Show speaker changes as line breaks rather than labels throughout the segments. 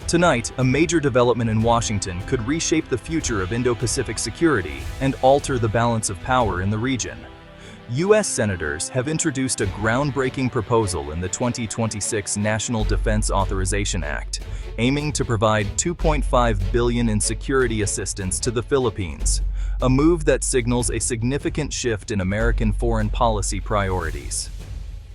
Tonight, a major development in Washington could reshape the future of Indo-Pacific security and alter the balance of power in the region. U.S. senators have introduced a groundbreaking proposal in the 2026 National Defense Authorization Act, aiming to provide $2.5 billion in security assistance to the Philippines, a move that signals a significant shift in American foreign policy priorities.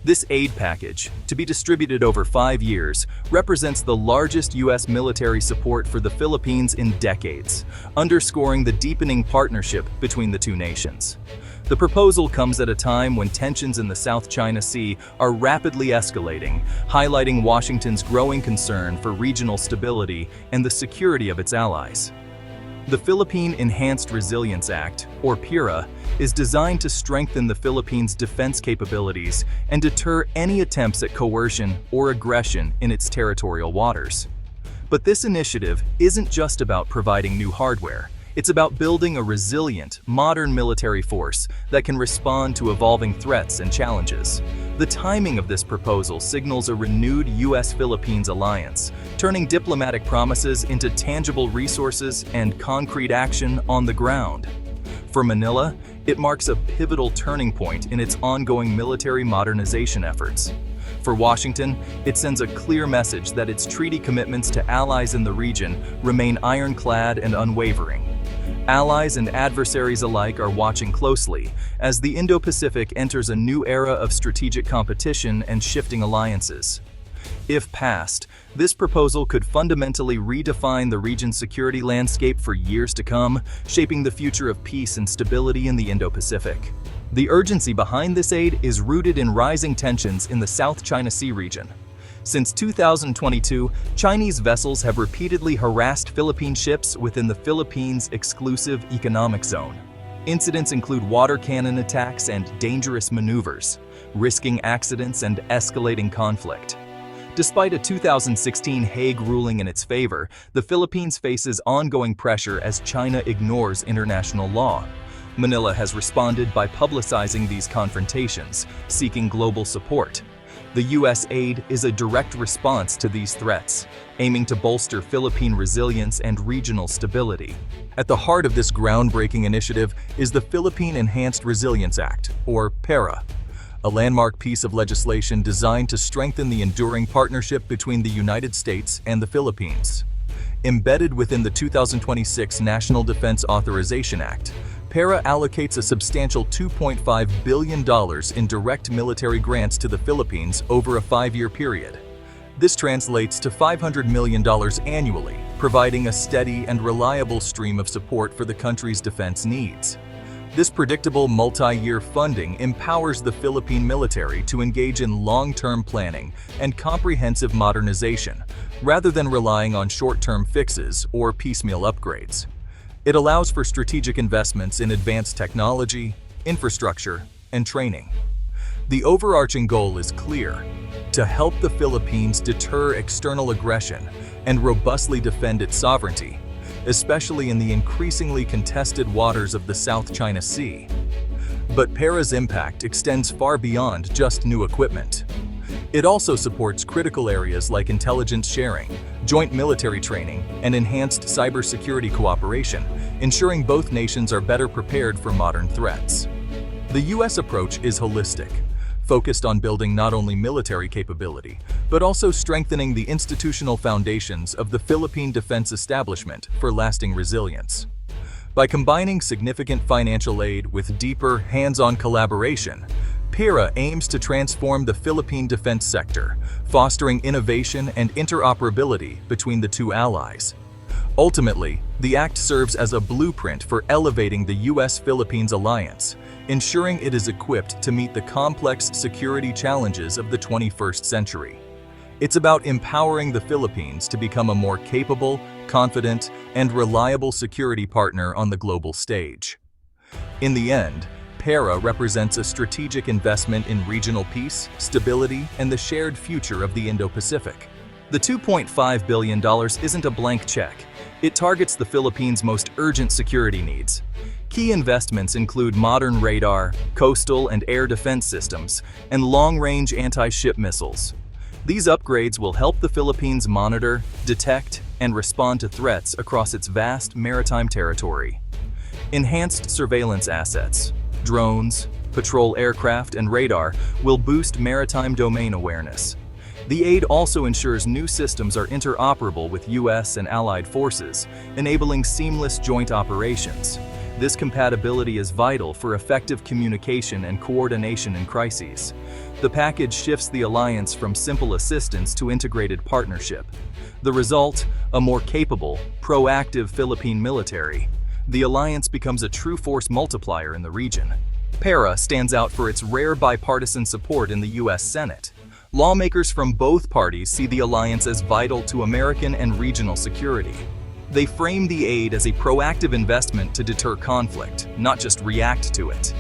This aid package, to be distributed over 5 years, represents the largest U.S. military support for the Philippines in decades, underscoring the deepening partnership between the two nations. The proposal comes at a time when tensions in the South China Sea are rapidly escalating, highlighting Washington's growing concern for regional stability and the security of its allies. The Philippine Enhanced Resilience Act, or PERA, is designed to strengthen the Philippines' defense capabilities and deter any attempts at coercion or aggression in its territorial waters. But this initiative isn't just about providing new hardware. It's about building a resilient, modern military force that can respond to evolving threats and challenges. The timing of this proposal signals a renewed U.S.-Philippines alliance, turning diplomatic promises into tangible resources and concrete action on the ground. For Manila, it marks a pivotal turning point in its ongoing military modernization efforts. For Washington, it sends a clear message that its treaty commitments to allies in the region remain ironclad and unwavering. Allies and adversaries alike are watching closely as the Indo-Pacific enters a new era of strategic competition and shifting alliances. If passed, this proposal could fundamentally redefine the region's security landscape for years to come, shaping the future of peace and stability in the Indo-Pacific. The urgency behind this aid is rooted in rising tensions in the South China Sea region. Since 2022, Chinese vessels have repeatedly harassed Philippine ships within the Philippines' exclusive economic zone. Incidents include water cannon attacks and dangerous maneuvers, risking accidents and escalating conflict. Despite a 2016 Hague ruling in its favor, the Philippines faces ongoing pressure as China ignores international law. Manila has responded by publicizing these confrontations, seeking global support. The U.S. aid is a direct response to these threats, aiming to bolster Philippine resilience and regional stability. At the heart of this groundbreaking initiative is the Philippine Enhanced Resilience Act, or PERA, a landmark piece of legislation designed to strengthen the enduring partnership between the United States and the Philippines. Embedded within the 2026 National Defense Authorization Act, PERA allocates a substantial $2.5 billion in direct military grants to the Philippines over a 5-year period. This translates to $500 million annually, providing a steady and reliable stream of support for the country's defense needs. This predictable multi-year funding empowers the Philippine military to engage in long-term planning and comprehensive modernization, rather than relying on short-term fixes or piecemeal upgrades. It allows for strategic investments in advanced technology, infrastructure, and training. The overarching goal is clear: to help the Philippines deter external aggression and robustly defend its sovereignty, especially in the increasingly contested waters of the South China Sea. But PERA's impact extends far beyond just new equipment. It also supports critical areas like intelligence sharing, joint military training, and enhanced cybersecurity cooperation, ensuring both nations are better prepared for modern threats. The U.S. approach is holistic, focused on building not only military capability, but also strengthening the institutional foundations of the Philippine defense establishment for lasting resilience. By combining significant financial aid with deeper, hands-on collaboration, PERA aims to transform the Philippine defense sector, fostering innovation and interoperability between the two allies. Ultimately, the act serves as a blueprint for elevating the U.S.-Philippines alliance, ensuring it is equipped to meet the complex security challenges of the 21st century. It's about empowering the Philippines to become a more capable, confident, and reliable security partner on the global stage. In the end, PERA represents a strategic investment in regional peace, stability, and the shared future of the Indo-Pacific. The $2.5 billion isn't a blank check. It targets the Philippines' most urgent security needs. Key investments include modern radar, coastal and air defense systems, and long-range anti-ship missiles. These upgrades will help the Philippines monitor, detect, and respond to threats across its vast maritime territory. Enhanced surveillance assets, drones, patrol aircraft, and radar will boost maritime domain awareness. The aid also ensures new systems are interoperable with U.S. and allied forces, enabling seamless joint operations. This compatibility is vital for effective communication and coordination in crises. The package shifts the alliance from simple assistance to integrated partnership. The result, a more capable, proactive Philippine military. The alliance becomes a true force multiplier in the region. PERA stands out for its rare bipartisan support in the U.S. Senate. Lawmakers from both parties see the alliance as vital to American and regional security. They frame the aid as a proactive investment to deter conflict, not just react to it.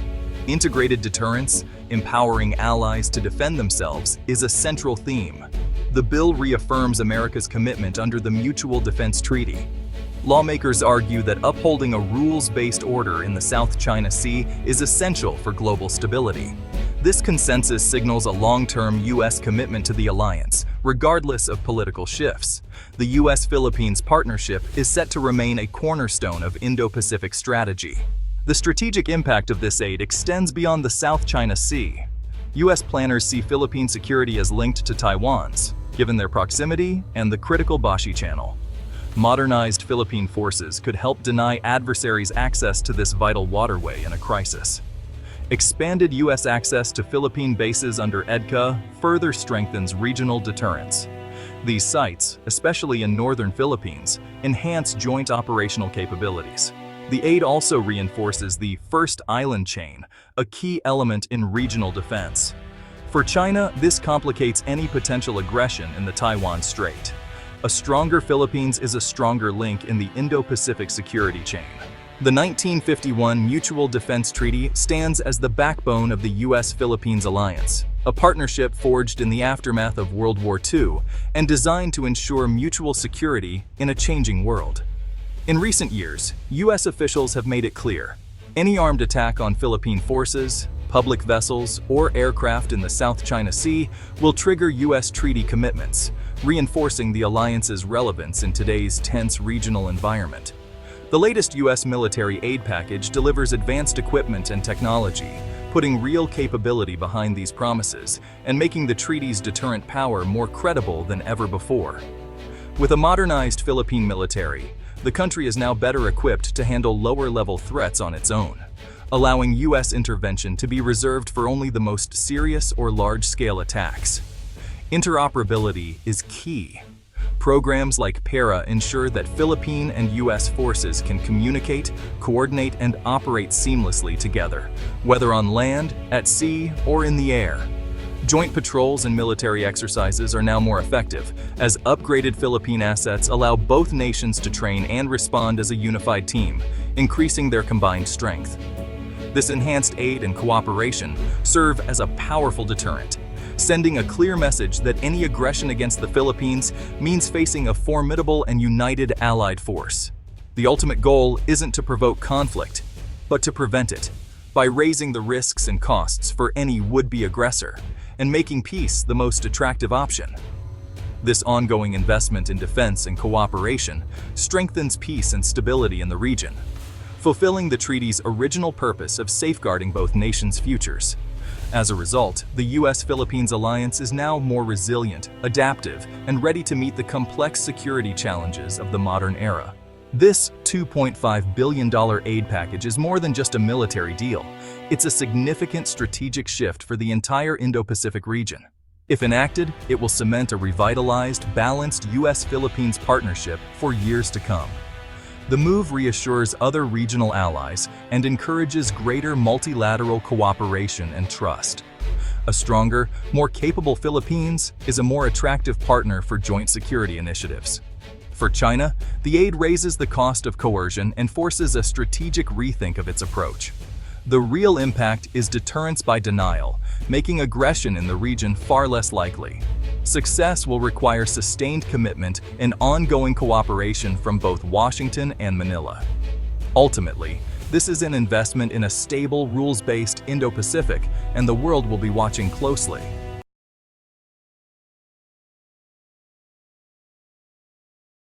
Integrated deterrence, empowering allies to defend themselves, is a central theme. The bill reaffirms America's commitment under the Mutual Defense Treaty. Lawmakers argue that upholding a rules-based order in the South China Sea is essential for global stability. This consensus signals a long-term U.S. commitment to the alliance, regardless of political shifts. The U.S.-Philippines partnership is set to remain a cornerstone of Indo-Pacific strategy. The strategic impact of this aid extends beyond the South China Sea. U.S. planners see Philippine security as linked to Taiwan's, given their proximity and the critical Bashi Channel. Modernized Philippine forces could help deny adversaries access to this vital waterway in a crisis. Expanded U.S. access to Philippine bases under EDCA further strengthens regional deterrence. These sites, especially in northern Philippines, enhance joint operational capabilities. The aid also reinforces the First Island Chain, a key element in regional defense. For China, this complicates any potential aggression in the Taiwan Strait. A stronger Philippines is a stronger link in the Indo-Pacific security chain. The 1951 Mutual Defense Treaty stands as the backbone of the U.S.-Philippines alliance, a partnership forged in the aftermath of World War II and designed to ensure mutual security in a changing world. In recent years, U.S. officials have made it clear, any armed attack on Philippine forces, public vessels, or aircraft in the South China Sea will trigger U.S. treaty commitments, reinforcing the alliance's relevance in today's tense regional environment. The latest U.S. military aid package delivers advanced equipment and technology, putting real capability behind these promises and making the treaty's deterrent power more credible than ever before. With a modernized Philippine military, the country is now better equipped to handle lower-level threats on its own, allowing U.S. intervention to be reserved for only the most serious or large-scale attacks. Interoperability is key. Programs like PERA ensure that Philippine and U.S. forces can communicate, coordinate, and operate seamlessly together, whether on land, at sea, or in the air. Joint patrols and military exercises are now more effective, as upgraded Philippine assets allow both nations to train and respond as a unified team, increasing their combined strength. This enhanced aid and cooperation serve as a powerful deterrent, sending a clear message that any aggression against the Philippines means facing a formidable and united allied force. The ultimate goal isn't to provoke conflict, but to prevent it, by raising the risks and costs for any would-be aggressor, and making peace the most attractive option. This ongoing investment in defense and cooperation strengthens peace and stability in the region, fulfilling the treaty's original purpose of safeguarding both nations' futures. As a result, the U.S.-Philippines alliance is now more resilient, adaptive, and ready to meet the complex security challenges of the modern era. This $2.5 billion aid package is more than just a military deal. It's a significant strategic shift for the entire Indo-Pacific region. If enacted, it will cement a revitalized, balanced U.S.-Philippines partnership for years to come. The move reassures other regional allies and encourages greater multilateral cooperation and trust. A stronger, more capable Philippines is a more attractive partner for joint security initiatives. For China, the aid raises the cost of coercion and forces a strategic rethink of its approach. The real impact is deterrence by denial, making aggression in the region far less likely. Success will require sustained commitment and ongoing cooperation from both Washington and Manila. Ultimately, this is an investment in a stable, rules-based Indo-Pacific, and the world will be watching closely.